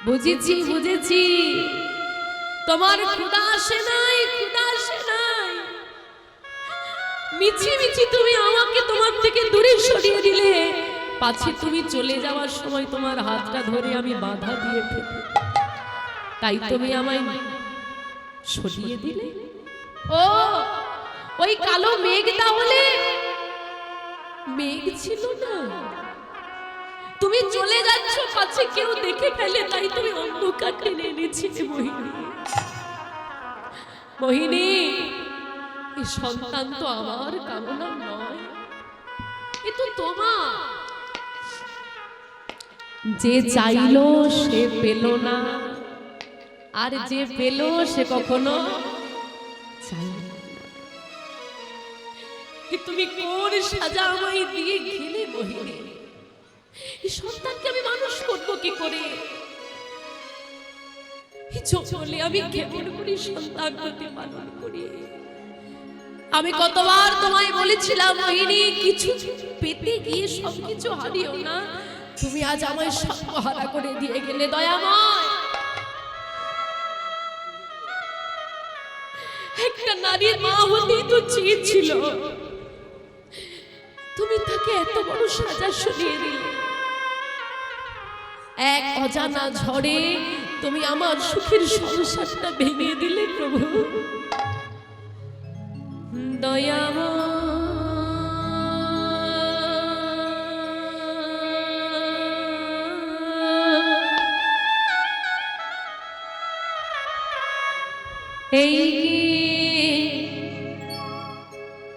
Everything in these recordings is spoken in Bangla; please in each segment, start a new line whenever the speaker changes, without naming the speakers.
বুঝেছি বুঝেছি, তোমার ক্ষুধা আসে নাই, ক্ষুধা আসে নাই। মিছি মিছি তুমি আমাকে তোমার থেকে দূরে সরিয়ে দিলে, পাছে তুমি চলে যাওয়ার সময় তোমার হাতটা ধরে আমি বাধা দিয়ে ফেলি, তাই তুমি আমায় সরিয়ে দিলে। ও ওই কালো মেঘ তাহলে মেঘ ছিল না, তুমি চলে যাচ্ছ পাছে কেউ দেখে ফেলে, তাই তুমি অন্ধকার টেনে এনেছিলে। মোহিনী, মোহিনী, এই সন্তান তো আমার কামনা নয়, এ তো তোমার। যে চাইলো সে পেল না, আর যে পেল সে কখনো চাইল না। তুমি কোন সাজা আমায় দিয়ে গেলে মোহিনী? এই সন্তানকে আমি মানুষ করবো কি করে? চলে আমি কেমন করে সন্তান হতে পালন করি? আমি কতবার তোমায় বলেছিলাম মোহিনী, কিছু পেতে গিয়ে সবকিছু হারিও না। তুমি আজ আমায় সর্বহারা করে দিয়ে গেলে দয়াময়। একটা নারীর মা হতেই তো চেয়েছিল, তুমি তাকে এত বড় সাজা শুনিয়ে দিলে। এক অজানা ঝড়ে তুমি আমার সুখের সংসারটা ভেঙে দিলে প্রভু। দয়াময়, এই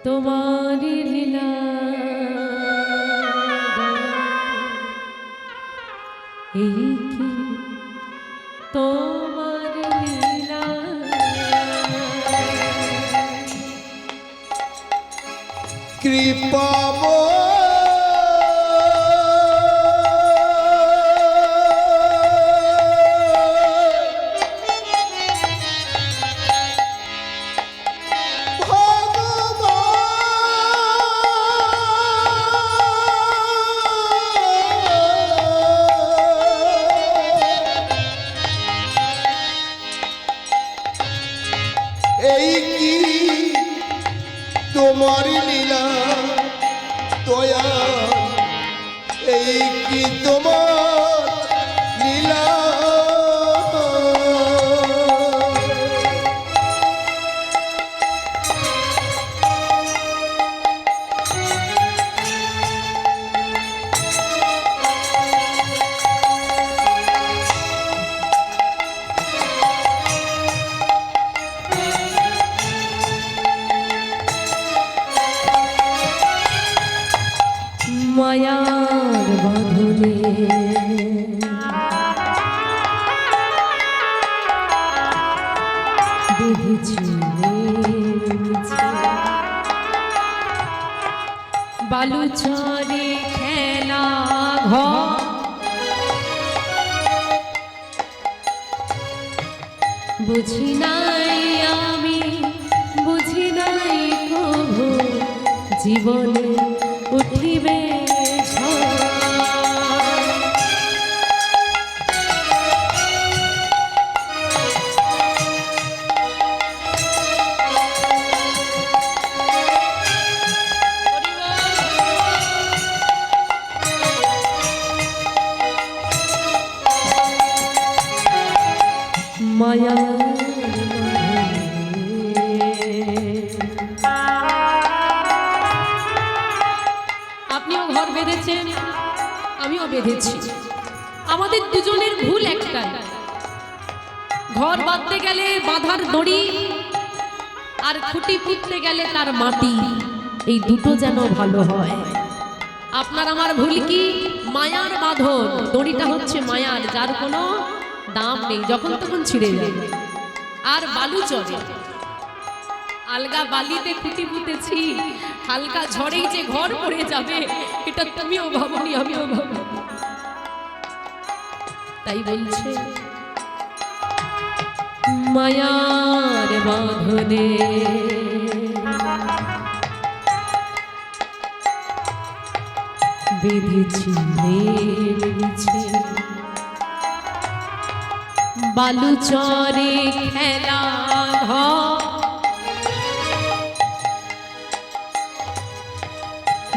তোমার লীলা, এই কি তোমার লীলা।
কৃপা এই কি তোমার লীলা দয়া, এই কি তোমার লীলা।
মায়ার বাঁধনে বেঁধেছি বালুচরে খেলা ঘর, বুঝি নাই আমি, বুঝি নাই কভু জীবনে উঠিবে মায়া। আপনিও ঘর বেঁধেছেন, আমিও বেঁধেছি। আমাদের দুজনের ভুল একটাই, ঘর বাঁধতে গেলে বাঁধার দড়ি, আর খুঁটি পুঁততে গেলে তার মাটি, এই দুটো যেন ভালো হয়। আপনার আমার ভুল কি? মায়ার বাঁধন, দড়িটা হচ্ছে মায়ার, যার কোনো দাম নেই, যখন তখন ছিঁড়ে যাবে। আর বালু চরে আলগা বালিতে খুঁটি পুঁতেছি, হালকা ঝড়েই যে ঘর পড়ে যাবে, এটা তুমিও ভাবনি, আমিও ভাবনি। তাই বলছে মায়ার বাঁধনে বেঁধেছি বালু চরে খেলা ঘর,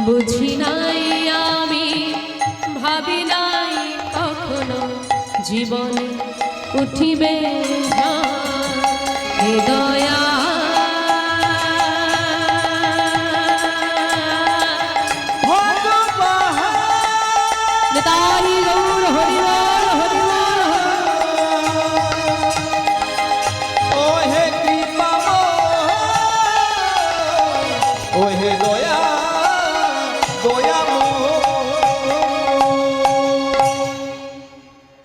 বুঝি নাই আমি, ভাবি নাই কখনো জীবনে উঠিবে হে দয়া। তাই গৌর হরিবল হরিবল।
ও হে কৃপা ও হে দয়া দয়া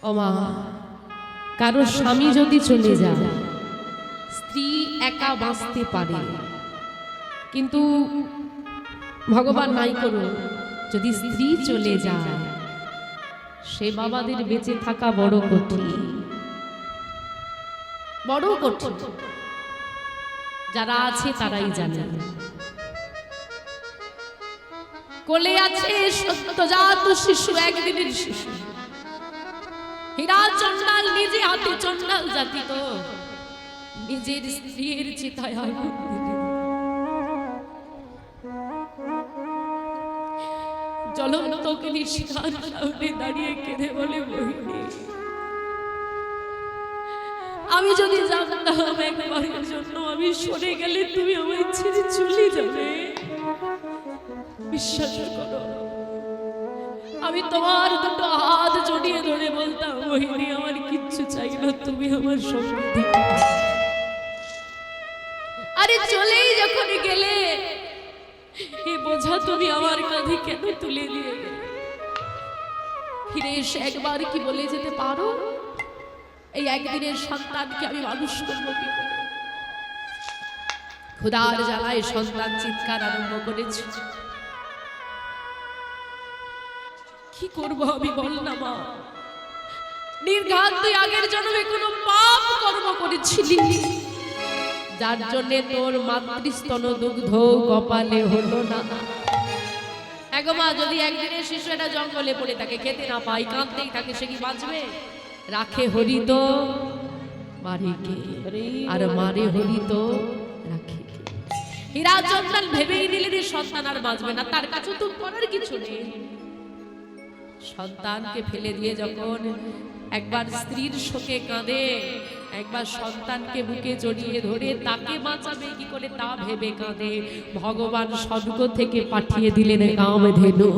ও মা, কারো স্বামী যদি চলে যায়, স্ত্রী একা বাঁচতে পারে, কিন্তু ভগবান নাই করুন যদি স্ত্রী চলে যায়, সে বাবাদের বেঁচে থাকা বড় কঠিন, বড় কঠিন। যারা আছে তারাই জানে। কোলে আছে সদ্যজাত শিশু, একদিনের শিশু। হীরা চন্ডাল নিজে হাতে চন্ডাল জাতি তো নিজের স্ত্রীর চিতায় আগুন দিলেন। জ্বলন্ত নিশিখার সামনে দাঁড়িয়ে কেঁদে বলে, মোহিনী, আমি যদি জানতাম একবারের জন্য আমি সরে গেলে তুমি আমায় ছেড়ে চলে যাবে, বিশ্বাস করো, আমি তোমার দুটো হাত জড়িয়ে ধরে বলতাম, মোহিনী আমার কিচ্ছু চাই না, তুমি আমার সঙ্গে। আরে চলেই যখন গেলে এই বোঝা তুমি আমার কাঁধে কেন তুলে দিয়ে গেলে? ফিরে এসে একবার কি বলে যেতে পারো, এই একদিনের সন্তানকে আমি মানুষ করবো কি করে? ক্ষুধার জ্বালায় সন্তান চিৎকার আরম্ভ করেছে। কি করবো আমি বল না মা? নির্ঘাত তুই আগের জন্মে কোনো পাপ কর্ম করেছিলি, যার জন্যে তোর মাতৃস্তন দুগ্ধ কপালে হলো না। এগো মা, যদি একদিনের শিশু এটা জঙ্গলে পড়ে থাকে, খেতে না পাই, কাঁদতেই থাকে, সে কি বাঁচবে? রাখে হরি তো মারে কে, আর মারে হরি তো রাখে কে। হীরা চন্দান ভেবেই নিলেন সন্তান আর বাঁচবে না, তার কাছে তো করার কিছু নেই। সন্তানকে ফেলে দিয়ে যখন একবার স্ত্রীর শোকে কাঁদে, একবার সন্তানকে বুকে জড়িয়ে ধরে তাকে বাঁচাবে কি করে তা ভেবে কাঁদে, ভগবান স্বর্গ থেকে পাঠিয়ে দিলেন কামধেনু।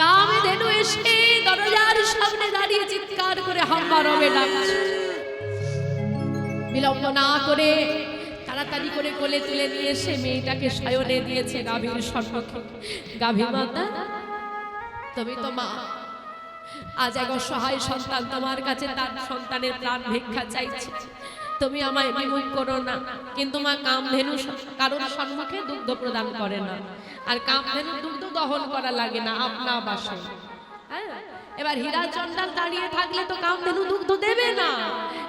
কামধেনু এসে দরজার সামনে দাঁড়িয়ে চিৎকার করে হাম্বা রবে ডাকছে। বিলম্ব না করে তাড়াতাড়ি করে কোলে তুলে নিয়ে এসে মেয়েটাকে শয়নে দিয়েছে গাভীর সম্মুখে। গাভী মাতা, তুমি তো মা, আজ এক অসহায় সন্তান তোমার কাছে তার সন্তানের প্রাণ ভিক্ষা চাইছে, তুমি আমায় বিমুখ করো না। কিন্তু মা, কামধেনু কারোর সম্মুখে দুগ্ধ প্রদান করে না, আর কামধেনু দুগ্ধ দহন করা লাগে না আপনা বাসায়। হ্যাঁ, এবার হীরা চন্ডাল দাঁড়িয়ে থাকলে তো কামধেনু দুগ্ধ দেবে না,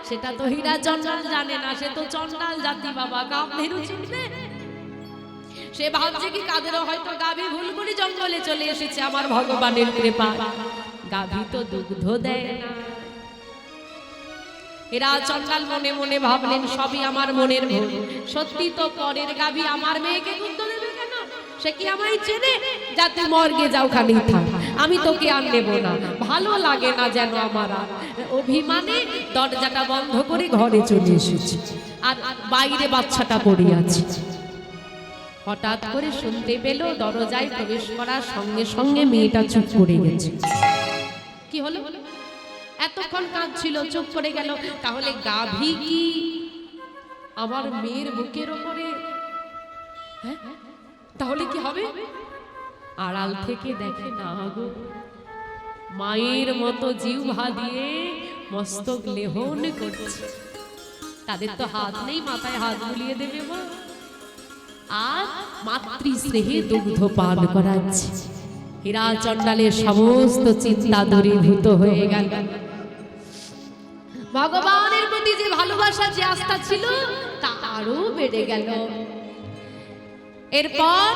সেটা তো হীরা চন্ডাল জানে না, সে তো চন্ডাল জাতি বাবা, কামধেনু চিনবে? সে ভাবছে কি কাদেরও হয়তো গাভী ভুল করে জঙ্গলে চলে এসেছে, আমার ভগবানের কৃপা, গাভী তো দুগ্ধ দেয় না। হীরা চন্ডাল মনে মনে ভাবলেন, সবই আমার মনের ভুল, সত্যি তো পরের গাভী আমার মেয়েকে দুগ্ধ দেবে কেন? সে কি আমায় চেনে? যাতে মর্গে যাও, খালি থাক, আমি তোকে আর নেব না, ভালো লাগে না যেন আমার। অভিমানে দরজাটা বন্ধ করে ঘরে চলে এসেছি, আর বাইরে বাচ্চাটা পড়ে আছে। হঠাৎ করে শুনতে পেল দরজায় প্রবেশ করার সঙ্গে সঙ্গে মেয়েটা চুপ করে গেছে। কি হলো? এতক্ষণ কাঁদছিল, চুপ করে গেল। তাহলে গাভী কি আমার মেয়ের বুকের ওপরে? হ্যাঁ, তাহলে কি হবে? আড়াল থেকে দেখে না গো, মায়ের মতো জিহ্বা দিয়ে মস্তক লেহন করছে। তাদের তো হাত নেই, মাথায় হাত বুলিয়ে দেবে মা, আর মাতৃস্নেহে দুগ্ধ পান করাচ্ছে। হীরা চন্ডালের সমস্ত চিন্তা দূরীভূত হয়ে গেল। ভগবানের প্রতি যে ভালোবাসা, যে আস্থা ছিল, তা আরো বেড়ে গেল। এরপর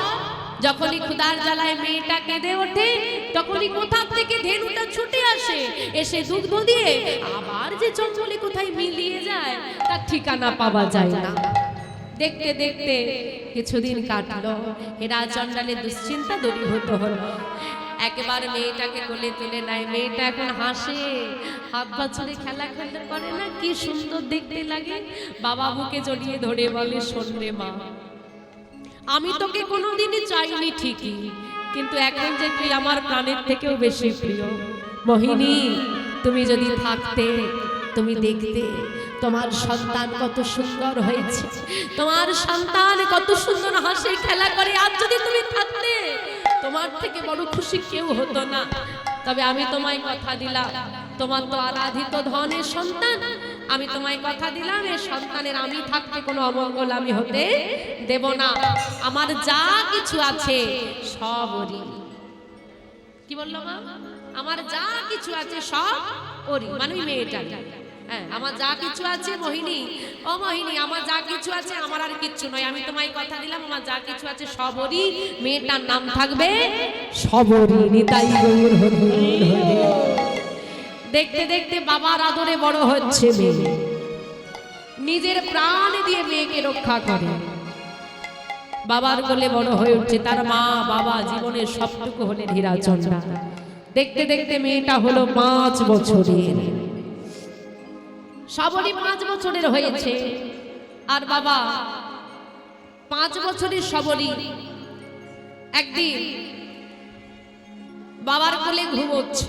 যখনই ক্ষুধার জ্বালায় মেয়েটা কেঁদে ওঠে, তখনই কোথা থেকে ধেনুটা ছুটে আসে, এসে দুগ্ধ দিয়ে আবার যে জঙ্গলে কোথায় মিলিয়ে যায় তার ঠিকানা পাওয়া যায় না। দেখতে দেখতে কিছুদিন কাটলো, হেরা চণ্ডালের দুশ্চিন্তা দূরীভূত হলো। একবার মেয়েটাকে কোলে তুলে নেয়, মেয়েটা এখন হাসে, হাত পা ছুড়ে খেলা খেলতে পারে না, কি সুন্দর দেখতে লাগে। বাবা বুকে জড়িয়ে ধরে বলে, শোন রে মা, আমি তোকে কোনোদিনই চাইনি ঠিকই, কিন্তু এখন যে তুই আমার প্রাণের থেকেও বেশি প্রিয়। মোহিনী, তুমি যদি থাকতে, তুমি দেখতে তোমার সন্তান কত সুন্দর হয়েছে, তোমার সন্তান কত সুন্দর হাসে খেলা করে। আর যদি তুমি থাকতে, তোমার থেকে বড় খুশি কেউ হতো না। তবে আমি তোমায় কথা দিলাম, তোমার তো আরাধিত ধনের সন্তান, আমি তোমায় কথা দিলাম, এই সন্তানের আমি থাকতে কোনো অমঙ্গল আমি হতে দেব না। আমার যা কিছু আছে সব ওরই। কি বললো মা? আমার যা কিছু আছে সব ওরই, মানে ওই মেয়েটা। হ্যাঁ, আমার যা কিছু আছে মোহিনী, ও মোহিনী, আমার যা কিছু আছে আমার আর কিচ্ছু নয়। আমি তোমায় কথা দিলাম, আমার যা কিছু আছে সবরই। মেয়েটার নাম থাকবে সবরী। নিতাই গৌর হরি হরি। দেখতে দেখতে বাবার আদরে বড় হচ্ছে মেয়ে, নিজের প্রাণ দিয়ে মেয়েকে রক্ষা করে, বাবার কোলে বড় হয়ে উঠছে। তার মা বাবা জীবনের সবটুকু হলেন হীরাচন্দ্রা। দেখতে দেখতে মেয়েটা হলো 5 বছরের। সবরই 5 বছরের হয়েছে, আর বাবা 5 বছরের সবরই একদিন বাবার কোলে ঘুমোচ্ছে,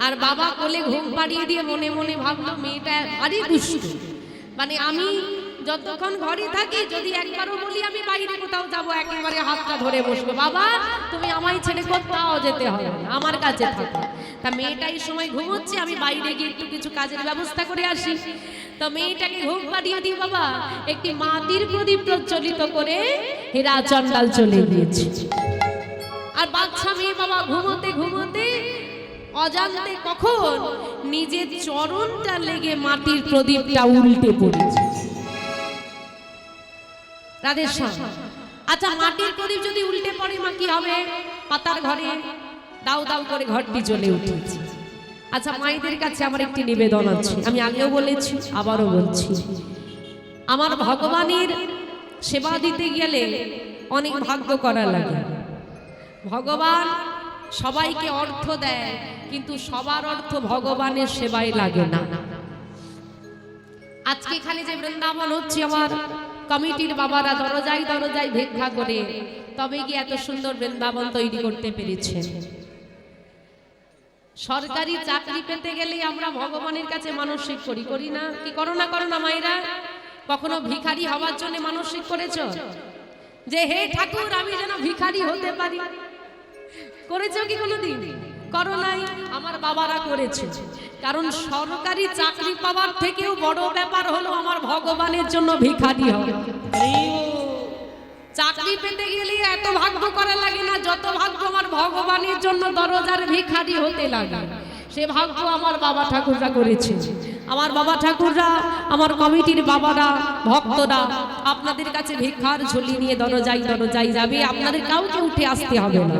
আর বাবা কোলে ঘুম পাড়িয়ে দিয়ে মনে মনে ভাবলো, মেয়েটা ভারী দুষ্টু, মানে আমি যতক্ষণ ঘরে থাকি যদি একবারও বলি আমি বাইরে কোথাও যাব, একেবারে হাতটা ধরে বসবো, বাবা তুমি আমায় ছেড়ে কোথাও যেতে হবে না, আমার কাছে থাকো। তা মেয়েটা এই সময় ঘুমোচ্ছে, আমি বাইরে গিয়ে একটু কিছু কাজের ব্যবস্থা করে আসি। তো মেয়েটাকে ঘুম পাড়িয়ে দিয়ে বাবা একটি মাটির প্রদীপ প্রজ্বলিত করে হীরাচন্ডাল চলে গিয়েছে। আর বাচ্চা মেয়ে বাবা ঘুমোতে ঘুমোতে অজান্তে কখন নিজের চরণটা লেগে মাটির প্রদীপটা উল্টে পড়েছে। রাধেশ্যাম, আচ্ছা মাটির প্রদীপ যদি উল্টে পড়ে মা কি হবে? পাতার ঘরে দাউ দাউ করে ঘরটি জ্বলে উঠেছে। আচ্ছা মায়েদের কাছে আমার একটি নিবেদন আছে, আমি আগেও বলেছি আবারও বলছি, আমার ভগবানের সেবা দিতে গেলে অনেক ভাগ্য করা লাগে। ভগবান সবাইকে অর্থ দেয়, কিন্তু সবার অর্থ ভগবানের সেবায় লাগে না। আজকে এখানে যে বৃন্দাবন হচ্ছে, আমার কমিটির বাবারা দরজায় দরজায় ভিক্ষা করে তবে কি এত সুন্দর বৃন্দাবন তৈরি করতে পেরেছে। সরকারি চাকরি পেতে গেলে আমরা ভগবানের কাছে মানসিক করি, করি না? কি করো না করো না মায়েরা? কখনো ভিখারি হওয়ার জন্য মানসিক করেছো যে হে ঠাকুর আমি যেন ভিখারি হতে পারি? করেছো কি কোনোদিন? করো নাই? আমার বাবারা করেছে। কারণ সরকারি চাকরি পাওয়ার থেকেও বড় ব্যাপার হলো আমার ভগবানের জন্য ভিখারি হওয়া। চাকরি পেতে গেলে এত ভাগ্য করা লাগে না, যত ভাগ্য আমার ভগবানের জন্য দরজার ভিখারি হতে লাগে। সে ভাগ্য আমার বাবা ঠাকুররা করেছে। আমার বাবা ঠাকুররা, আমার কমিটির বাবারা, ভক্তরা আপনাদের কাছে ভিক্ষার ঝুলি নিয়ে দরজায় দরজায় যাবে, আপনাদের কাউকে উঠে আসতে হবে না।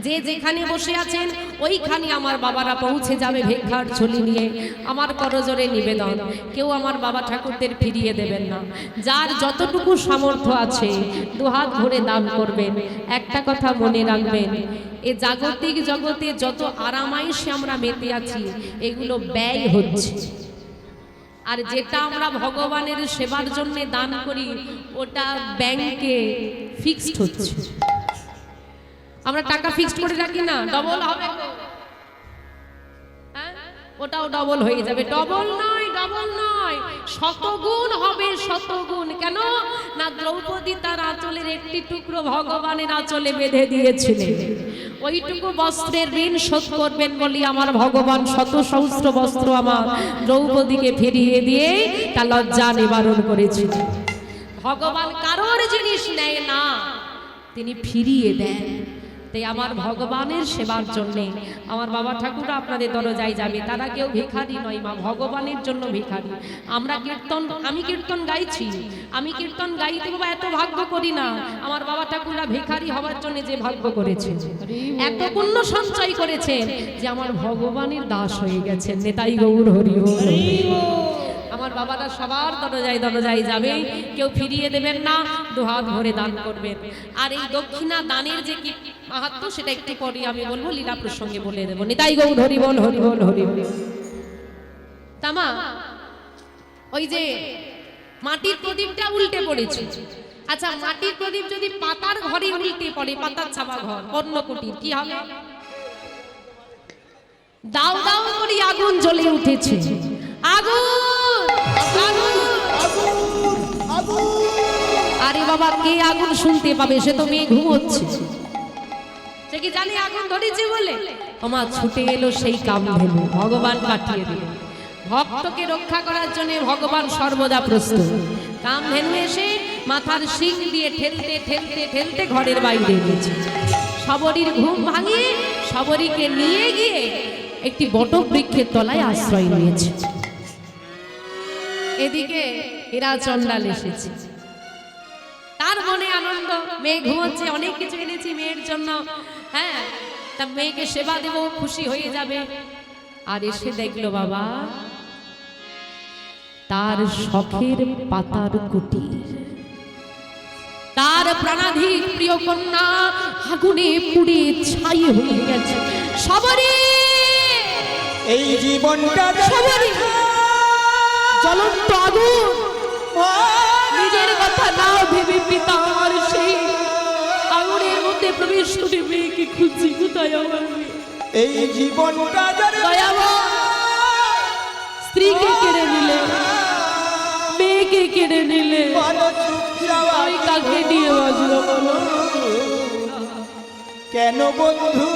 যে যেখানে বসে আছেন ওইখানে আমার বাবারা পৌঁছে যাবে ভিক্ষার ঝুলি নিয়ে। আমার করজোরে নিবেদন, কেউ আমার বাবা ঠাকুরদের ফিরিয়ে দেবেন না। যার যতটুকু সামর্থ্য আছে দুহাত ভরে দান করবেন। একটা কথা মনে রাখবেন, এই জাগতিক জগতে যত আরামাইশে আমরা মেতে আছি এগুলো ব্যয় হচ্ছে, আর যেটা আমরা ভগবানের সেবার জন্য দান করি ওটা ব্যাংকে ফিক্সড হচ্ছে। আমরা টাকা ফিক্সড করে রাখি না, ডবল হবে, ওটাও ডবল হয়ে যাবে। ডবল নয়, ডবল নয়, শতগুণ হবে, শতগুণ। কেন না? দ্রৌপদী তার আঁচলের একটি টুকরো ভগবানের আঁচলে বেঁধে দিয়েছিলেন। ওইটুকু বস্ত্রের ঋণ শোধ করবেন বলি আমার ভগবান শত সহস্র বস্ত্র আমার দ্রৌপদীকে ফিরিয়ে দিয়ে তার লজ্জা নিবারণ করেছিলেন। ভগবান কারোর জিনিস নেয় না, তিনি ফিরিয়ে দেন। তাই আমার ভগবানের সেবার জন্যে আমার বাবা ঠাকুররা আপনাদের দরজায় যাবে, তারা কেউ ভিখারি নয় মা, ভগবানের জন্য ভিখারি। আমরা কীর্তন, আমি কীর্তন গাইছি, আমি কীর্তন গাইতে বাবা এত ভাগ্য করি না, আমার বাবা ঠাকুররা ভিখারি হওয়ার জন্য যে ভাগ্য করেছে, এত পুণ্য সঞ্চয় করেছে যে আমার ভগবানের দাস হয়ে গেছেন। নেতাই গৌর হরি বল। আমার বাবারা সবার দরজায় দরজায় যাবে, কেউ ফিরিয়ে দেবেন না, দুহাত ভরে দান করবেন। আর এই দক্ষিণা দানের যে কি মাহাত্ম্য সেটা একটু পরে আমি বলবো, লীলা প্রসঙ্গে বলে দেবো। নিতাই গৌর হরি বল, হরি বল, হরি বল। তামা ওই যে মাটির প্রদীপটা উল্টে পড়েছে, আচ্ছা মাটির প্রদীপ যদি পাতার ঘরে উল্টে পড়ে, পাতার ছাপা ঘর অন্য কুটির, কি হবে? দাও দাও করে আগুন জ্বলে উঠেছে, আগুন আগুন আগুন। আরে বাবা, কে আগুন শুনতে পাবে? সে তো মেয়ে ঘুমোচ্ছে, সে কি জানে আগুন ধরেছে বলে? আমার ছুটে এলো সেই কামধেনু, ভগবান পাঠিয়ে দিল। ভক্তকে রক্ষা করার জন্য ভগবান সর্বদা প্রস্তুত। কামধেনু এসে মাথার শিং দিয়ে ঠেলতে ঠেলতে ঠেলতে ঘরের বাইরে গেছে। সবরীর ঘুম ভাঙিয়ে সবরীকে নিয়ে গিয়ে একটি বটবৃক্ষের তলায় আশ্রয় নিয়েছে। এদিকে এরা চণ্ডাল এসেছে, তার মনে আনন্দ, মেয়ে ঘুমোচ্ছে, অনেক কিছু এনেছি মেয়ের জন্য, হ্যাঁ তা মেয়েকে সেবা দেব, খুশি হয়ে যাবে। আর এসে দেখলো বাবা তার শখের পাতার কুটির, তার প্রাণাধিক প্রিয় কন্যা আগুনে পুড়ে ছাই হয়ে গেছে। সবরী
এই জীবনটা
সবরী জ্বলন্ত আগুন, নিজের কথা না ভেবে পিতা আমার সেই আগুনের মধ্যে প্রবেশ করে মেয়েকে খুঁজছি, কোথায় আমার মেয়ে?
এই জীবনটা
স্ত্রীকে কেড়ে নিলে, মেয়েকে কেড়ে নিলে, আমি কাকে নিয়ে বাঁচবো বলো?
কেন বন্ধু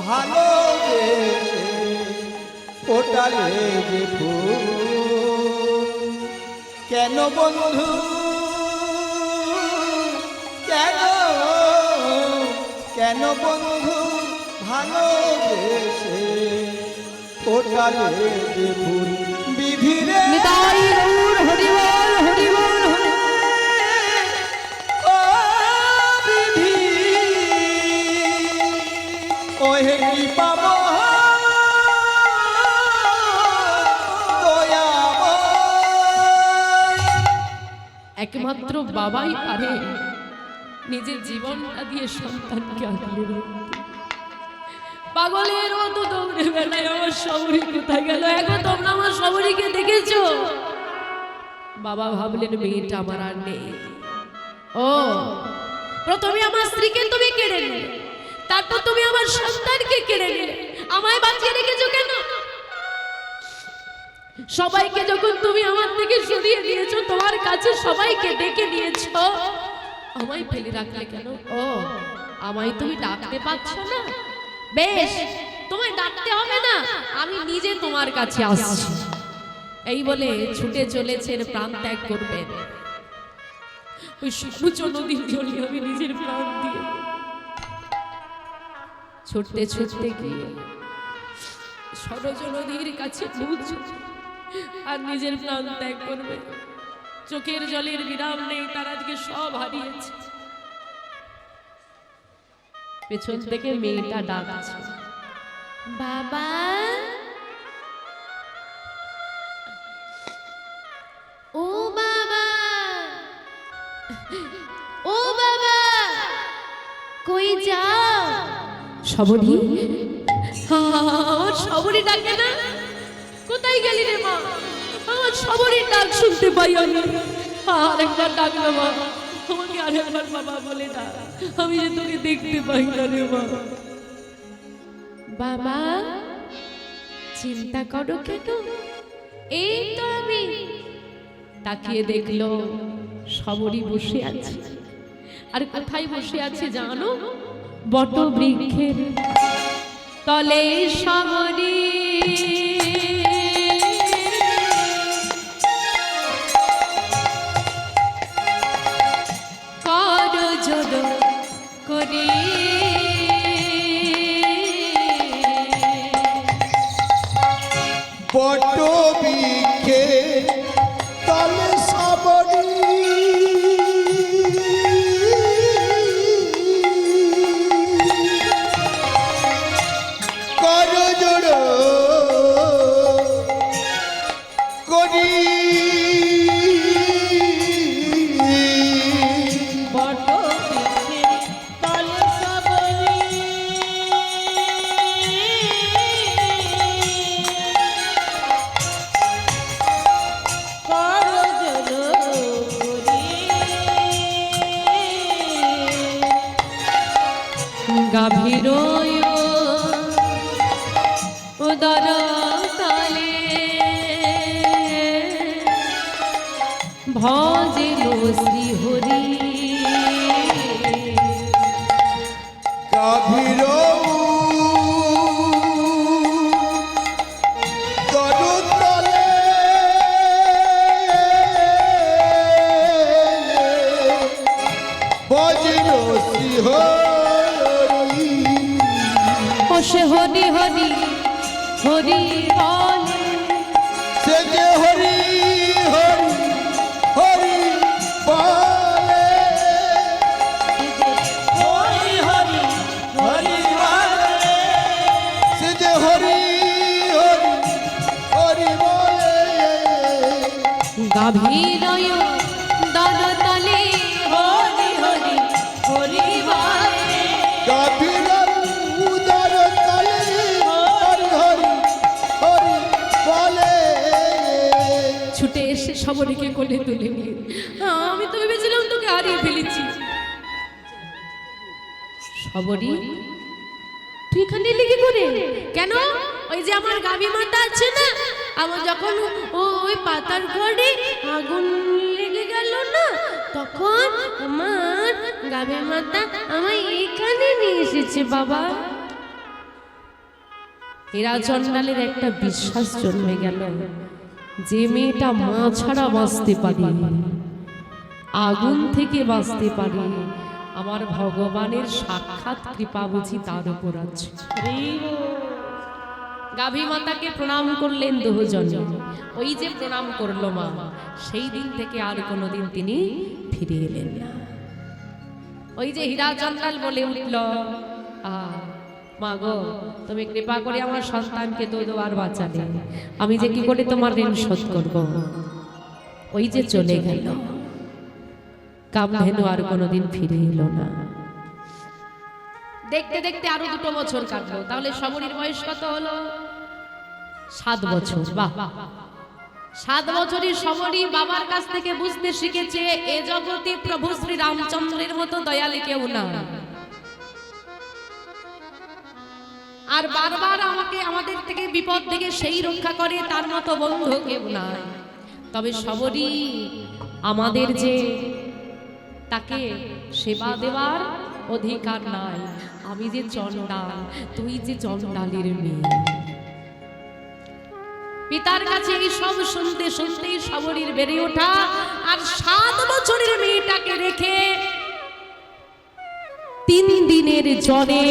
ভালো ওটালে যে ফুল, কেন বন্ধু কেন, কেন বন্ধু ভালোবেসে ওটালে যে ফুল, বিধিরে
নিতাই গৌর হরি বল, হরি বল, হরি বল।
ও বিধি ওহে কৃপা
একমাত্র বাবাই পারে নিজের জীবনটা দিয়ে সন্তানকে আগলে রাখতে। পাগলের মতো দৌড়ে বেলায় আমার সবরী কোথায় গেল? এখন তোমরা আমার সবরীকে দেখেছো? বাবা ভাবলেন মেয়েটা আমার আর নেই। ও প্রথমে আমার স্ত্রীকে তুমি কেড়ে নিলে, তারপর তুমি আমার সন্তানকে কেড়ে নিলে, আমায় বাঁচিয়ে রেখেছো কেন? সবাইকে যখন তুমি আমার থেকে সরিয়ে দিয়েছো, তোমার কাছে সবাইকে ডেকে নিয়েছো, আমায় ফেলে রাখলে কেন? ও আমায় তুমি ডাকতে পাচ্ছ না? বেশ, তোমায় ডাকতে হবে না, আমি নিজে তোমার কাছে আসছি। এই বলে ছুটে চলেছেন, প্রাণ ত্যাগ করবেন। ওই সুকুচ নদীর জলে আমি নিজের প্রাণ দিয়ে ছুটতে ছুটতে গিয়ে সরজ নদীর কাছে পৌঁছে আর নিজের প্রাণ ত্যাগ করবে। চোখের জলের বিরাম নেই, তার আজকে সব হারিয়েছে। পেছন থেকে মেয়েটা ডাকছে, বাবা ও বাবা, ও বাবা কই যাও? সবরী, আমার সবরী ডাকে না? কোথায় গেলি রে মা? আমার সবরীর ডাক শুনতে পাই আমি। আরেকবার ডাকলো মা, আমাকে আরেকবার বাবা বলে ডাক, আমি যে তোকে দেখতে পাই না রে মা। বাবা চিন্তা করো কেন? এই তো আমি। তাকিয়ে দেখলো সবরী বসে আছে। আর কোথায় বসে আছে জানো? বটবৃক্ষের তলে সবরী। করি
বট বৃক্ষে তলে সাবরি কর জোড় করি
বট বৃক্ষে তলে সবরি করজল করি
গাভীর উদর তলে ভজিল শ্রী হরি
গাভীর তরুতলে বজ্র সিংহ
ও সে হরি হরি হরি বলে
সে যে হরি হরি হরি বলে
হরি হরি হরি বলে
সে যে হরি হরি হরি বলে
গাভীর উদর তলে
হরি হরি হরি বলে
গাভীর উদর তলে হরি হরি হরি বলে
ছুটে এসে সবরীকে কোলে তুলে নিয়ে আমি তো ভেবেছিলাম তোকে হারিয়ে ফেলেছি। সবরী তুই এখানে লেগে করে কেন? ওই যে আমার গাভী মাতা আছে না, আমার যখন ওই পাতার ঘরে আগুন লেগে গেল না, তখন আমার গাভী মাতা আমায় এখানে নিয়ে এসেছে বাবা। এরা চন্ডালের একটা বিশ্বাস জন্মে গেল যে মেয়েটা মা ছাড়া বাঁচতে পারে, আগুন থেকে বাঁচতে পারে, আমার ভগবানের সাক্ষাৎ কৃপা বুঝি তার উপর আছে। গাভী মাতাকে প্রণাম করলেন দুজন। ওই যে প্রণাম করলো মা, সেই দিন থেকে আর কোনোদিন তিনি ফিরে এলেন না। ওই যে হীরা চন্ডাল বলে উঠল, মা গো তুমি কৃপা করে আমার সন্তানকে দুবার বাঁচালে, আমি যে কি করে তোমার ঋণ শোধ করব। ওই যে চলে গেল, কামধেনু আর কোনোদিন ফিরে এলো না। দেখতে দেখতে আরো 2 বছর কাটলো। তাহলে সবরীর বয়স কত হলো? 7 বছর। বাহ, 7 বছরের সবরী বাবার কাছ থেকে বুঝতে শিখেছে এ জগতে প্রভু শ্রী রামচন্দ্রের মতো দয়ালু কেউ না, আর বারবার আমাদের থেকে বিপদ থেকে সেই রক্ষা করে তার মতো বন্ধু কেউ নাই। তবে সবরী আমাদের যে তাকে সেবা দেওয়ার অধিকার নাই। আমি যে চন্ডাল, তুই যে চন্ডালের মেয়ে। পিতার কাছে এই সব শুনতে শুনতেই সবরীর বেড়ে ওঠা, আর 7 বছরের মেয়েটাকে রেখে 3 দিনের জ্বরে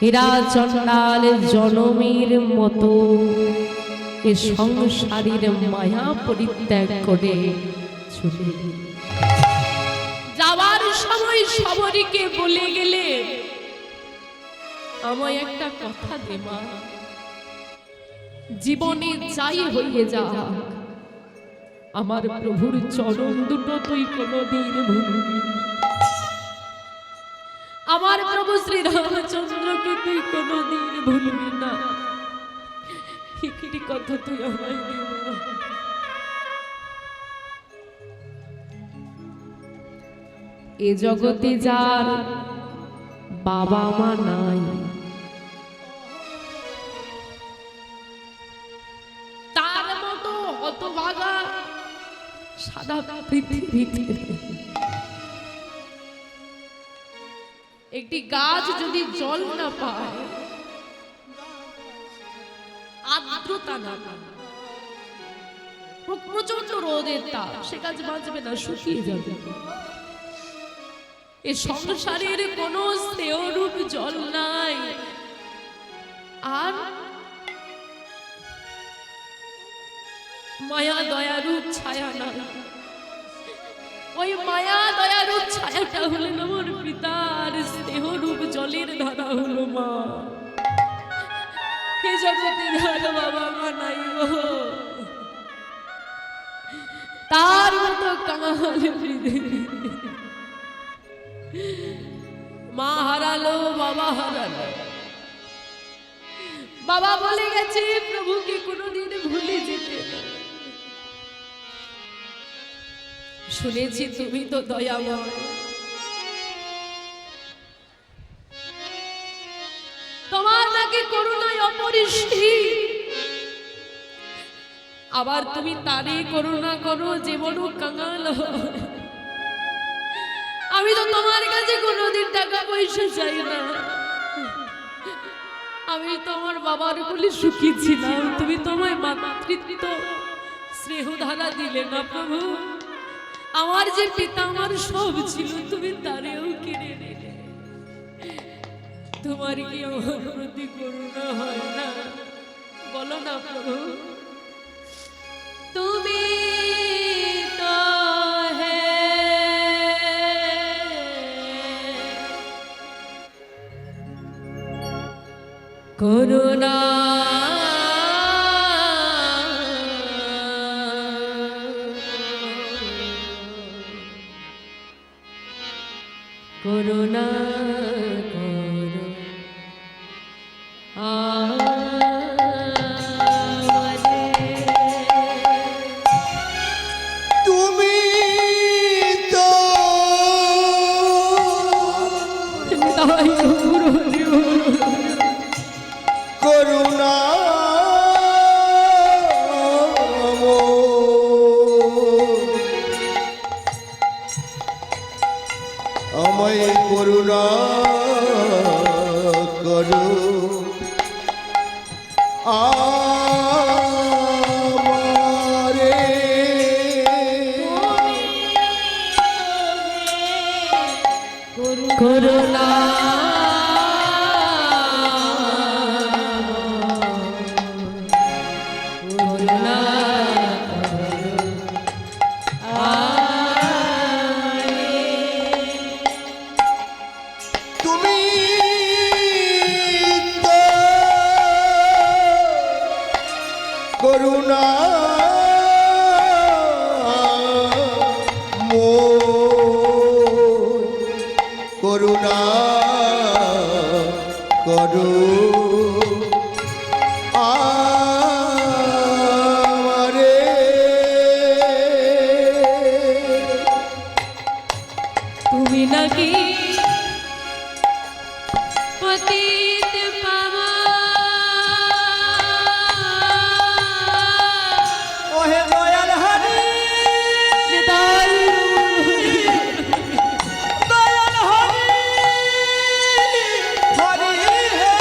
হীরা চন্ডাল জনমের মতো এ সংসারীর মায়া পরিত্যাগ করে চলে গেল। যাওয়ার সময় সবরীকে বলে গেলে, আমায় একটা কথা দে মা, জীবনে যাই হয়ে যা, আমার প্রভুর চরণ দুটো তুই কোনোদিন ভুলবি না। আমার প্রভু শ্রী রামচন্দ্রকে তুই কোনোদিন ভুলবি না। একটি কথা তুই আমায় দে মা। এ জগতে যার বাবা মা নাই, তার মতো হতভাগা সারা পৃথিবীতে একটি গাছ যদি জল না পায়, আর্দ্রতা না পায়, প্রচন্ড রোদের তাপ, সে গাছ বাঁচবে না, শুকিয়ে যাবে। এ সংসারের কোনো স্নেহরূপ জল নাই, আর মায়া দয়ারূপ ছায়া না, ওই মায়া দয়ারূপ ছায়াটা হলেন আমার পিতার স্নেহরূপ জলের ধারা হলো মা। হে জগতে ধরো বাবা মা নাই গো, তার মতো কাঙাল পৃথিবী। মা হারালো, বাবা হারালো, বাবা বলে গেছে প্রভুকে কোনোদিন ভুলে যেতে না। শুনেছি তুমি তো দয়াময়, তোমার নাকি করুণায় অপরিসীম, আবার তুমি তারই করুণা করো যে বড় কাঙাল হয়। আমি তো তোমার কাছে কোনোদিন টাকা পয়সা চাই না, আমি তোমার বাবার বলে সুখী ছিলাম, তুমি তোমায় মাতৃত্ব স্নেহ ধারা দিলে না প্রভু। আমার যে পিতা আমার সব ছিল, তুমি তারেও কিনে নিলে। তোমার কি আমার প্রতি করুণা হয় না? বলো না প্রভু। তুমি তো হে করুণা করুণা করো আমারে।
তুমি তো
তাই
করুণা আমায় করুণা করো আমারে।
করুণা করুণা
তুমি তো করুণা করুণা করো আমারে।
তুমি নাকি পতিত পাবন।
ওহে দয়াল হরি,
নিতাই
দয়াল হরি, হরি হে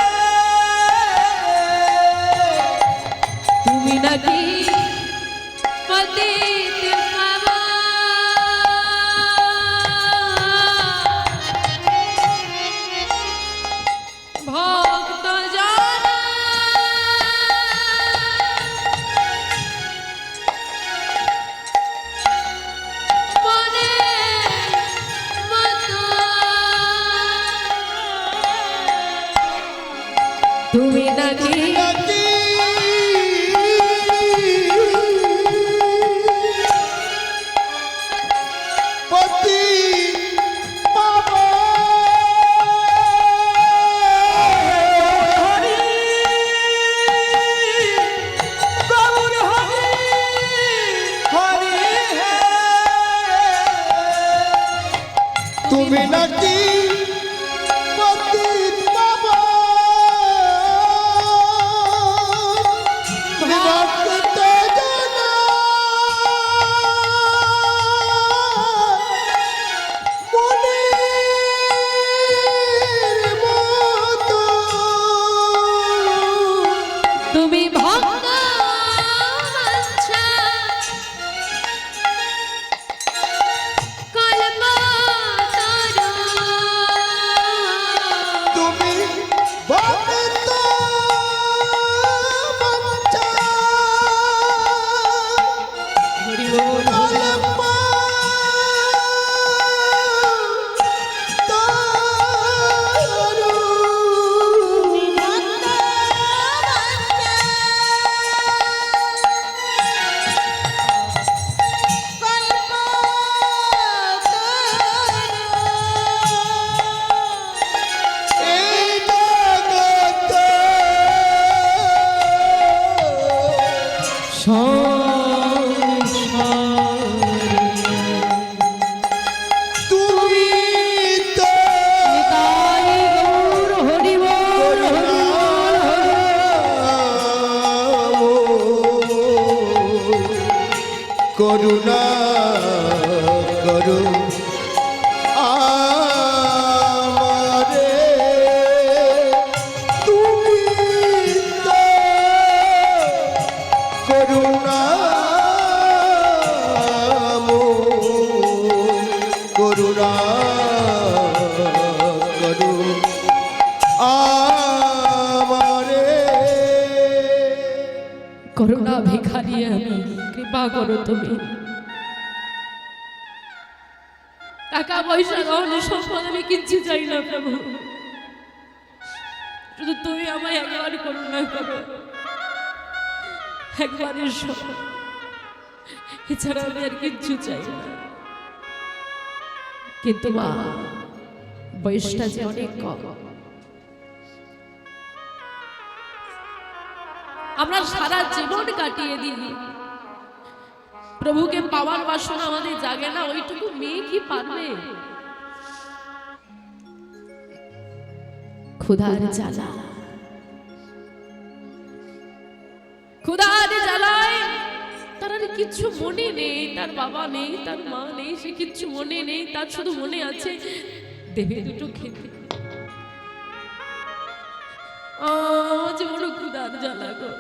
তুমি তো করুণা করু আমারে তুমি তো করুণা করুণা করু আমারে
করুণা ভিখারি আমি, কৃপা করো তুমি। টাকা পয়সা ধন সম্পদ আমি কিচ্ছু চাই না প্রভু, শুধু তুমি আমায় একবার করুণা করো, একবার এসো, এছাড়া আমি আর কিচ্ছু চাই না। কিন্তু মা, বয়সটা যে অনেক কম, আমরা সারা জীবন কাটিয়ে দিই, প্রভুকে পাওয়ার বাসনা আমাদের জাগে না, ওইটুকু মেয়ে কি পারবে? ক্ষুধার জ্বালা, ক্ষুধার জ্বালায় তার আর কিচ্ছু মনে নেই, তার বাবা নেই, তার মা নেই, সে কিচ্ছু মনে নেই, তার শুধু মনে আছে দেবে দুটো খেতে। আজ বড় ক্ষুধার জ্বালা গো,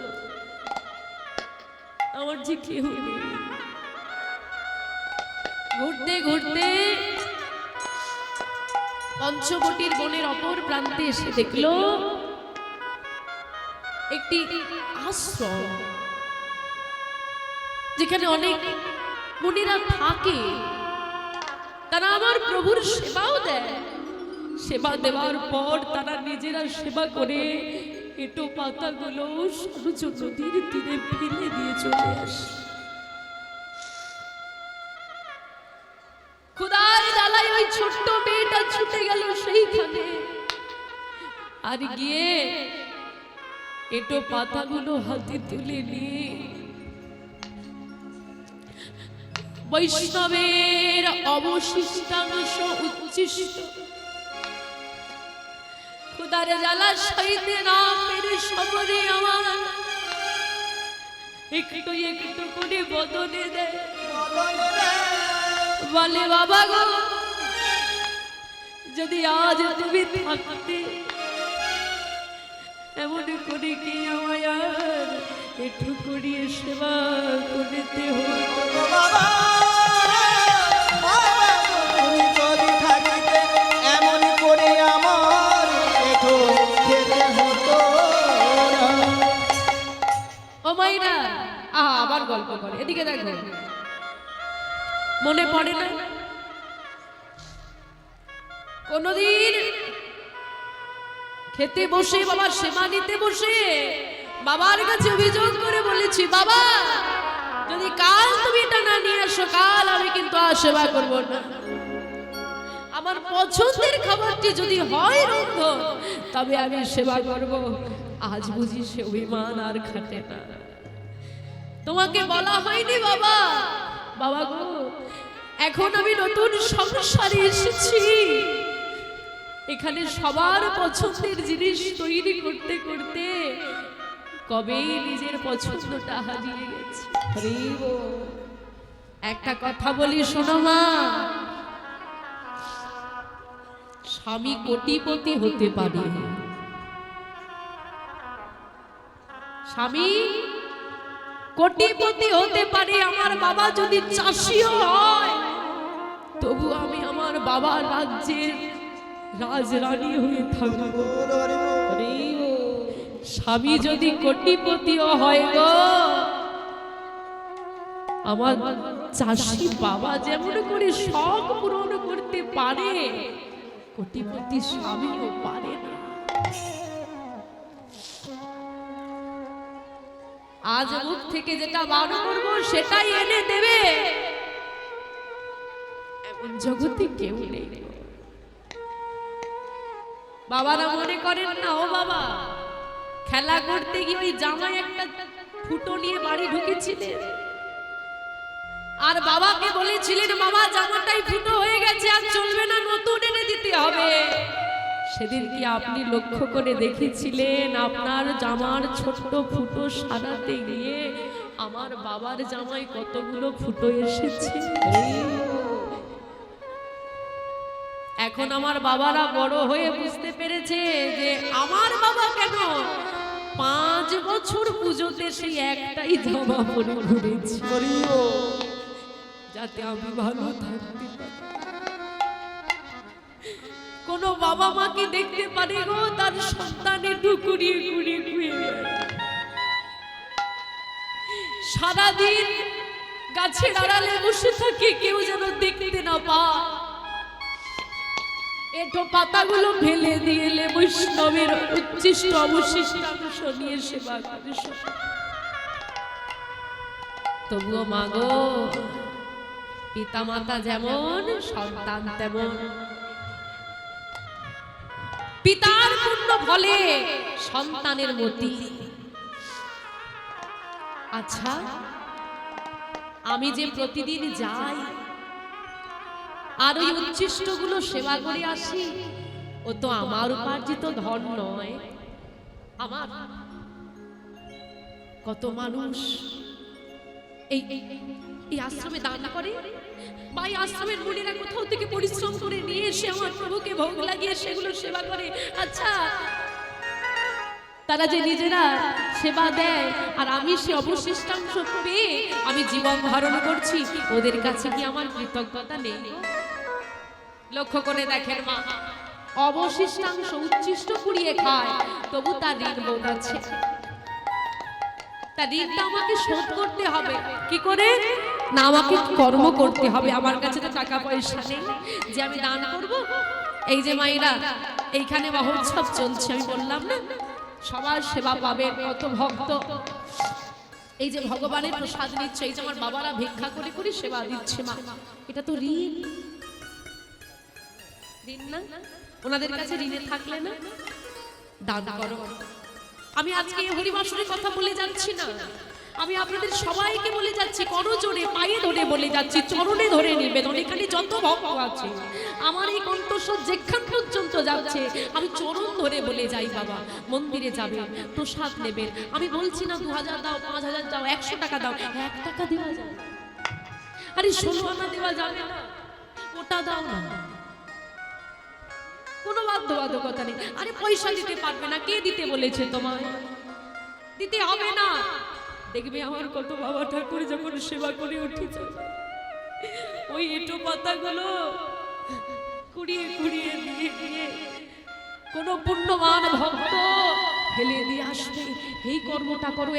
আমার যে কেউ নেই। ঘুরতে ঘুরতে পঞ্চবটির বনের অপর প্রান্তে এসে দেখলো একটি আশ্রম, যেখানে অনেক মুনিরা থাকে, তারা আমার প্রভুর সেবাও দেয়। সেবা দেওয়ার পর তারা নিজেরা সেবা করে এটো পাতাগুলো সূর্য নদীর তীরে ফেলে দিয়ে চলে আসে। ক্ষুধার জ্বালায় ওই ছোট্ট মেয়েটা ছুটে গেল সেইখানে, আর গিয়ে এটো পাতাগুলো হাতে তুলে নিয়ে বৈষ্ণবের অবশিষ্টাংশ উচ্ছিষ্ট, ক্ষুধার জ্বালা সইতে না পেরে সবরে আমার একটু একটু করে বদলে দেয়, বলে বাবা গো, যদি আজ তুমি থাকতে, এমন করে কি আমায় আর একটু করিয়ে সেবা করতে হতো।
তুমি যদি থাকিতে এমন করে আমার একটু খেতে হতো না।
ও মাইরা, আবার গল্প করে, এদিকে দেখো, মনে পড়ে না কোনদিন খেতে বসে, বাবার সেবা নিতে বসে বাবার কাছে অভিযোগ করে বলেছি, বাবা যদি কাল তুমি এটা না নিয়ে আসো, কাল আমি কিন্তু আর সেবা করব না। আমার পছন্দের খাবারটি যদি হয় রন্ধ, তবে আমি সেবা করব। আজ বুঝি সে অভিমান আর খাটে না। তোমাকে বলা হয়নি বাবা, বাবা গো, এখন আমি নতুন সংসারে এসেছি, এখানে সবার পছন্দের জিনিস তৈরি করতে করতে কবেই নিজের পছন্দটা হারিয়ে গেছে। একটা কথা বলি শোনো মা, স্বামী কোটিপতি হতে পারে, স্বামী কোটিপতি হতে পারে, আমার বাবা যদি চাষিও হয়, তবু আমি আমার বাবার রাজ্যের রাজরানী হয়ে থাকবো। স্বামী যদি কোটিপতিও হয় গো, আমার চাষি বাবা যেমন করে শখ পূরণ করতে পারে, কোটিপতি স্বামীও পারে না। আজ মুখ থেকে যেটা বার করবো সেটাই এনে দেবে, এমন জগতে কেউ নেই। বাবারা মনে করেন না, ও বাবা খেলা করতে গিয়ে ওই জামাই একটা ফুটো নিয়ে বাড়ি ঢুকেছিলেন আর বাবাকে বলেছিলেন বাবা জামাটাই ফুটো হয়ে গেছে আর চলবে না, নতুন এনে দিতে হবে। সেদিন কি আপনি লক্ষ্য করে দেখেছিলেন আপনার জামার ছোট্ট ফুটো সারাতে গিয়ে আমার বাবার জামায় কতগুলো ফুটো এসেছে? এখন আমার বাবারা বড় হয়ে বুঝতে পেরেছে যে আমার বাবা কেন 5 বছর পুজোতে সেই একটাই জামা পরে ঘুরেছে, যাতে আমি ভালো থাকতে পারি। কোন বাবা মাকে দেখতে পারে গো তার সন্তানের টুকুরিয়ে কুড়িয়ে কুড়িয়ে সারাদিন গাছের আড়ালে বসে থাকে, কেউ যেন দেখতে না পায়। এটো পাতাগুলো ফেলে দিয়ে বৈষ্ণবের উচ্ছিষ্ট অবশিষ্টাংশ নিয়ে সেবা করে। তবুও মাগো, পিতা মাতা যেমন সন্তান তেমন। পিতার পুণ্য ফলে সন্তানের মতি। আচ্ছা, আমি যে প্রতিদিন যাই আর ওই উচ্ছিষ্ট গুলো সেবা করে আসি, ও তো আমার উপার্জিত ধন নয়। আমার কত মানুষ এই এই আশ্রমে দান করে, বা এই আশ্রমের মুনিরা কোথাও থেকে পরিশ্রম করে নিয়ে এসে আমার প্রভুকে ভোগ লাগিয়ে সেগুলো সেবা করে। আচ্ছা, তারা যে নিজেরা সেবা দেয় আর আমি সে অবশিষ্টাংশ পেয়ে আমি জীবন ধারণ করছি, ওদের কাছে কি আমার কৃতজ্ঞতা নেই? লক্ষ্য করে দেখেন মা, অবশিষ্টাংশ উচ্ছিষ্ট কুড়িয়ে খায়, তবু তার ঋণ বোধ আছে। তার ঋণটা আমাকে শোধ করতে হবে। কি করে? না, আমাকে কর্ম করতে হবে। আমার কাছে তো টাকা পয়সা নেই যে আমি দান করব। এই যে মায়েরা, এইখানে মহোৎসব চলছে, আমি বললাম না সবার সেবা পাবে, কত ভক্ত এই যে ভগবানের প্রসাদ নিচ্ছে, এই যে আমার বাবারা ভিক্ষা করে করে সেবা দিচ্ছে, মা এটা তো ঋণ। ঋণ না? ওনাদের কাছে ঋণে থাকলে না দান করো। আমি আজকে হরিবাসরের কথা বলে যাচ্ছি না, আমি আপনাদের সবাইকে বলে যাচ্ছি, করজোড়ে পায়ে ধরে বলে যাচ্ছি, চরণে ধরে নিবেদন। এখানে যত ভক্ত আছে, আমার এই কণ্ঠস্বর যেখান পর্যন্ত যাচ্ছে, আমি চরণ ধরে বলে যাই, বাবা মন্দিরে যাবে, প্রসাদ নেবেন। আমি বলছি না 2000 দাও, 5000 দাও, 100 টাকা দাও, 1 টাকা দেওয়া যায়, আরে 16 আনা দেওয়া যাবে না, ওটা দাও না, কোনো বাধ্যবাধকতা নেই। আরে পয়সা দিতে পারবে না, কে দিতে বলেছে তোমায়? দিতে হবে না। দেখবে আমার কত বাবা ঠাকুর যখন সেবা করে উঠেছে, ওই এঁটো পাতাগুলো কুড়িয়ে কুড়িয়ে দিয়ে দিয়ে কোন পুণ্যবান ভক্ত ফেলে দিয়ে আসবে, এই কর্মটা করো।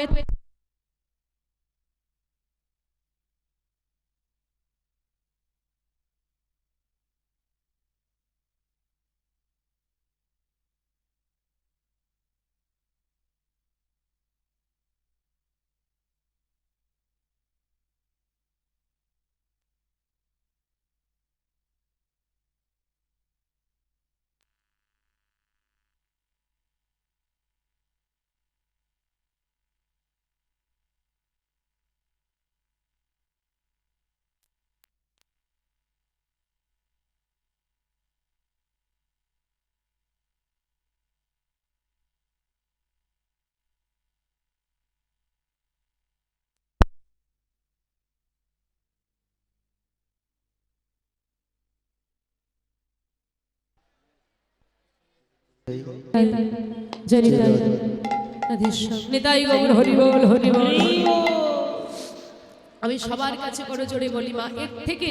আমি সবার কাছে বড় জোরে বলি, মা এর থেকে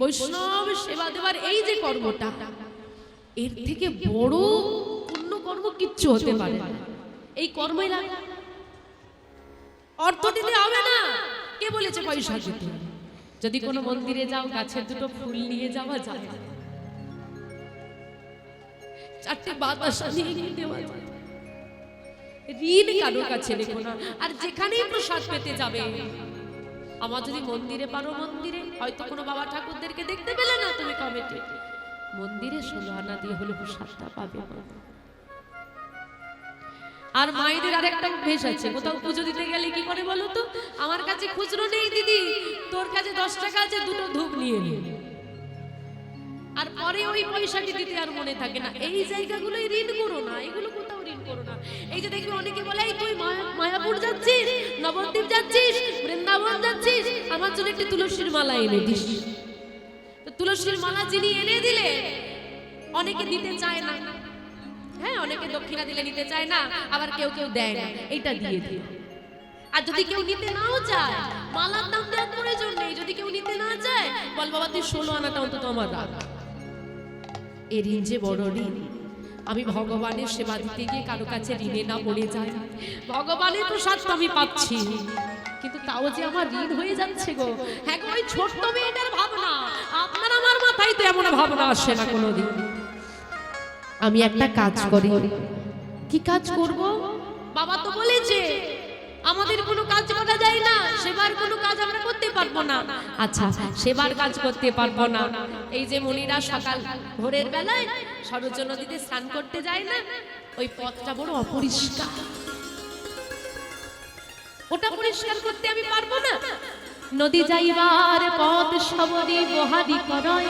বৈষ্ণব সেবা দেওয়ার এই যে কর্মটা, এর থেকে বড় পুণ্য কর্ম কিচ্ছু হতে পারে না। এই কর্মই লাগে, অর্থ দিতে হবে না। কে বলেছে পয়সা দিতে? যদি কোনো মন্দিরে যাও, গাছের দুটো ফুল নিয়ে যাওয়া যায়, 4টে বাতাসা নিয়ে দেওয়া যায়, ঋণ কারোর কাছে রেখো না। আর যেখানেই প্রসাদ পেতে যাবে, আমার যদি মন্দিরে পারো, মন্দিরে হয়তো কোনো বাবা ঠাকুরদেরকে দেখতে পেলে না তুমি কমিটি, মন্দিরে 16 আনা দিয়ে হলে প্রসাদটা পাবে। আর মায়েদের আরেকটা অভ্যেস আছে, কোথাও পুজো দিতে গেলে কি করে বলো তো, আমার কাছে খুচরো নেই দিদি, তোর কাছে 10 টাকা আছে, দুটো ধূপ নিয়ে নে। আর পরে ওই পয়সাটি দিতে আর মনে থাকে না। এই জায়গাগুলোই ঋণ করো না, এগুলো কোথাও ঋণ করো না। এই যে দেখবে অনেকে বলে এই তুই মায়াপুর যাচ্ছিস, নবদ্বীপ যাচ্ছিস, বৃন্দাবন যাচ্ছিস, আমার জন্য একটি তুলসীর মালা এনে দিস। তো তুলসীর মালা যিনি এনে দিলে অনেকে দিতে চায় না, হ্যাঁ অনেকে দক্ষিণা দিলে নিতে চায় না, আবার কেউ কেউ দেয় না, এইটা দিয়ে দিও। আর যদি কেউ নিতে নাও চায়, মালার দাম দেওয়ার প্রয়োজন নেই, যদি কেউ নিতে না চায় বল বাবা তুই 16 আনাটা অন্তত আমার রাখ। এ ঋণ যে বড় ঋণ, আমি ভগবানের সেবা দিতে গিয়ে কারো কাছে ঋণে না পড়ে যাই। ভগবানের প্রসাদ তো আমি পাচ্ছি, কিন্তু তাও যে আমার ঋণ হয়ে যাচ্ছে গো। হ্যাঁ গো, ওই ছোট্ট মেয়েটার ভাবনা, আপনার আমার মাথায় তো এমন ভাবনা আসে না কোনোদিন। আমি একটা কাজ করি, কি কাজ করব? বাবা তো বলেছে আমাদের কোনো কাজ করা যায় না, সেবার কোনো কাজ আমরা করতে পারবো না। আচ্ছা সেবার কাজ করতে পারবো না, এই যে মনিরা সকাল ভোরের বেলায় সরোজ নদীতে স্নান করতে যায় না, ওই পথটা বড় অপরিষ্কার, ওটা পরিষ্কার করতে আমি পারবো না। নদী যাইবার পথ সবরি বহারি করয়,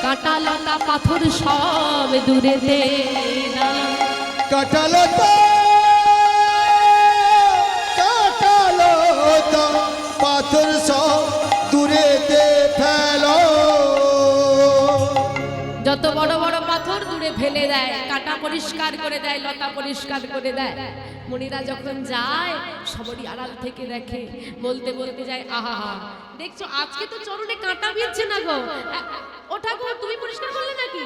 কাঁটা লতা পাথর সব দূরে দে না।
কাটালতা কাটালতা পাথর সব দূরেতে ফেলো।
যত বড় বড় পাথর দূরে ফেলে দেয়, কাঁটা পরিষ্কার করে দেয়, লতা পরিষ্কার করে দেয়। মুনিরা যখন যায় সবরই আড়াল থেকে দেখে, বলতে বলতে যায় আহা, দেখছো আজকে তো চরণে কাঁটা বিঁধছে না গো। ও ঠাকুর তুমি পরিষ্কার করলে নাকি?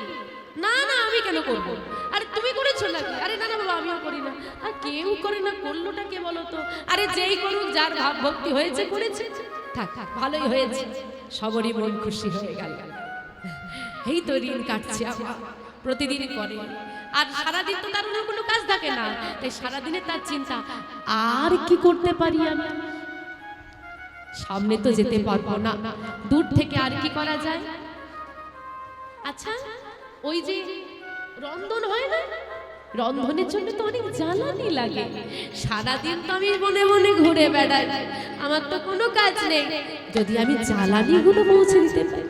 না না আমি কেন করব? আরে তুমি করেছো নাকি? আরে না না বাবা আমিও করি না। আর কেউ করে না, করলোটা কে বলো তো? আরে যেই করুক, যার ভাব ভক্তি হয়েছে করেছে, থাক থাক ভালোই হয়েছে। সবরই মন খুশি হয়ে গেল। এই তো ঋণ কাটছে আমার, প্রতিদিন করে। আর সারাদিন তো তার অন্য কোনো কাজ থাকে না, তাই সারাদিনে তার চিন্তা আর কি করতে পারি আমি, সামনে তো যেতে পারবো না, দূর থেকে আর কি করা যায়। আচ্ছা ওই যে রন্ধন হয় না, রন্ধনের জন্য তো অনেক জ্বালানি লাগে, সারাদিন তো আমি মনে মনে ঘুরে বেড়াই, আমার তো কোনো কাজ নেই, যদি আমি জ্বালানিগুলো পৌঁছে দিতে পারি।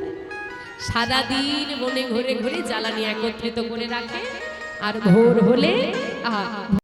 সারাদিন বনে ঘুরে ঘুরে জ্বালানি একত্রিত করে রাখে, আর ভোর হলে